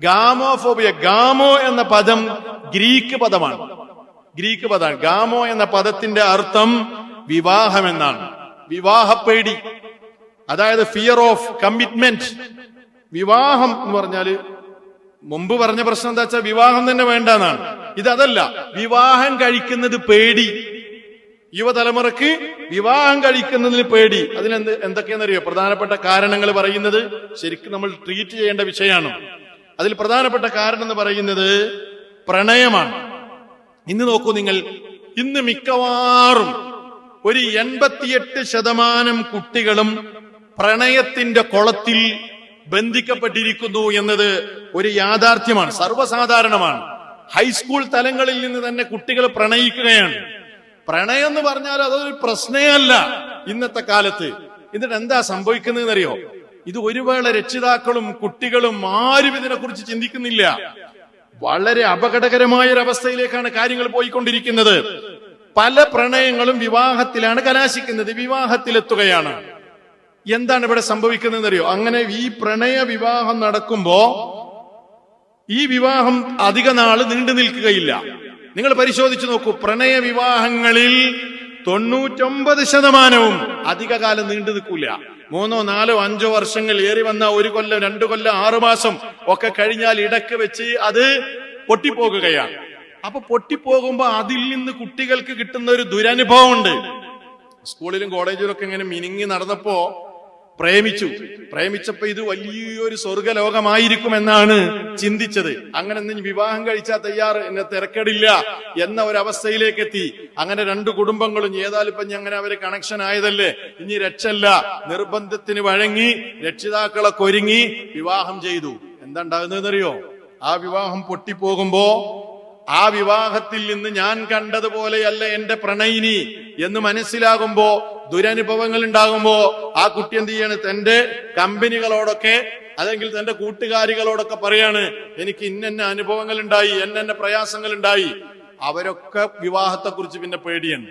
Gamophobia, Gamow എന്ന പദം Greek പദമാണ്. ഗാമോ എന്ന പദത്തിന്റെ അർത്ഥം വിവാഹം എന്നാണ്. വിവാഹപ്പേടി, അതായത് ഫിയർ ഓഫ് കമ്മിറ്റ്മെന്റ്. വിവാഹം എന്ന് പറഞ്ഞാല് മുമ്പ് പറഞ്ഞ പ്രശ്നം എന്താ വെച്ചാൽ വിവാഹം തന്നെ വേണ്ടെന്നാണ്. ഇതല്ല, വിവാഹം കഴിക്കുന്നത് പേടി. യുവതലമുറക്ക് വിവാഹം കഴിക്കുന്നതിന് പേടി. എന്തൊക്കെയാണെന്നറിയോ? പ്രധാനപ്പെട്ട കാരണങ്ങൾ പറയുന്നത് ശരിക്കും നമ്മൾ ട്രീറ്റ് ചെയ്യേണ്ട വിഷയമാണ്. അതിൽ പ്രധാനപ്പെട്ട കാരണം എന്ന് പറയുന്നത് പ്രണയമാണ്. ഇന്ന് നോക്കൂ നിങ്ങൾ, ഇന്ന് മിക്കവാറും ഒരു 88% കുട്ടികളും പ്രണയത്തിന്റെ കുളത്തിൽ ബന്ധിക്കപ്പെട്ടിരിക്കുന്നു എന്നത് ഒരു യാഥാർത്ഥ്യമാണ്, സർവ്വസാധാരണമാണ്. ഹൈസ്കൂൾ തലങ്ങളിൽ നിന്ന് തന്നെ കുട്ടികൾ പ്രണയിക്കുകയാണ്. പ്രണയം എന്ന് പറഞ്ഞാൽ അതൊരു പ്രശ്നമേ അല്ല ഇന്നത്തെ കാലത്ത്. എന്നിട്ട് എന്താ സംഭവിക്കുന്നതെന്നറിയോ? ഇത് ഒരു വേള രക്ഷിതാക്കളും കുട്ടികളും ആരും ഇതിനെ കുറിച്ച് ചിന്തിക്കുന്നില്ല. വളരെ അപകടകരമായ ഒരവസ്ഥയിലേക്കാണ് കാര്യങ്ങൾ പോയിക്കൊണ്ടിരിക്കുന്നത്. പല പ്രണയങ്ങളും വിവാഹത്തിലാണ് കലാശിക്കുന്നത്, വിവാഹത്തിലെത്തുകയാണ്. എന്താണ് ഇവിടെ സംഭവിക്കുന്നതെന്നറിയോ? അങ്ങനെ ഈ പ്രണയ വിവാഹം നടക്കുമ്പോ ഈ വിവാഹം അധിക നാള് നീണ്ടു നിൽക്കുകയില്ല. നിങ്ങൾ പരിശോധിച്ചു നോക്കൂ, പ്രണയ വിവാഹങ്ങളിൽ 99% അധികകാലം നീണ്ടു നിൽക്കൂല. 3, 4, 5 വർഷങ്ങൾ, ഏറി വന്ന 1 കൊല്ലം, 2 കൊല്ലം, 6 മാസം ഒക്കെ കഴിഞ്ഞാൽ ഇടയ്ക്ക് വെച്ച് അത് പൊട്ടിപ്പോകുകയാണ്. അപ്പൊ പൊട്ടിപ്പോകുമ്പോ അതിൽ നിന്ന് കുട്ടികൾക്ക് കിട്ടുന്ന ഒരു ദുരനുഭവം ഉണ്ട്. സ്കൂളിലും കോളേജിലും ഒക്കെ ഇങ്ങനെ മിനിങ്ങി നടന്നപ്പോ പ്രേമിച്ചപ്പോ ഇത് വലിയൊരു സ്വർഗലോകമായിരിക്കുമെന്നാണ് ചിന്തിച്ചത്. അങ്ങനെ വിവാഹം കഴിച്ചാൽ എന്നെ തിരക്കേടില്ല എന്ന ഒരവസ്ഥയിലേക്ക് എത്തി. അങ്ങനെ 2 കുടുംബങ്ങളും ഏതായാലും ഇപ്പൊ അങ്ങനെ അവര് കണക്ഷൻ ആയതല്ലേ, ഇനി രക്ഷല്ല, നിർബന്ധത്തിന് വഴങ്ങി രക്ഷിതാക്കളെ കൊരുങ്ങി വിവാഹം ചെയ്തു. എന്താ ഉണ്ടാകുന്നതെന്നറിയോ? ആ വിവാഹം പൊട്ടിപ്പോകുമ്പോ ആ വിവാഹത്തിൽ നിന്ന് ഞാൻ കണ്ടതുപോലെയല്ല എന്റെ പ്രണയിനി എന്ന് മനസ്സിലാകുമ്പോ, ദുരനുഭവങ്ങൾ ഉണ്ടാകുമ്പോ ആ കുട്ടി എന്ത് ചെയ്യാണ്? തന്റെ കമ്പനികളോടൊക്കെ അല്ലെങ്കിൽ തന്റെ കൂട്ടുകാരികളോടൊക്കെ പറയാണ്, എനിക്ക് ഇന്ന അനുഭവങ്ങൾ ഉണ്ടായി, എന്നെ പ്രയാസങ്ങൾ ഉണ്ടായി. അവരൊക്കെ വിവാഹത്തെ കുറിച്ച് പിന്നെ പേടിയാണ്.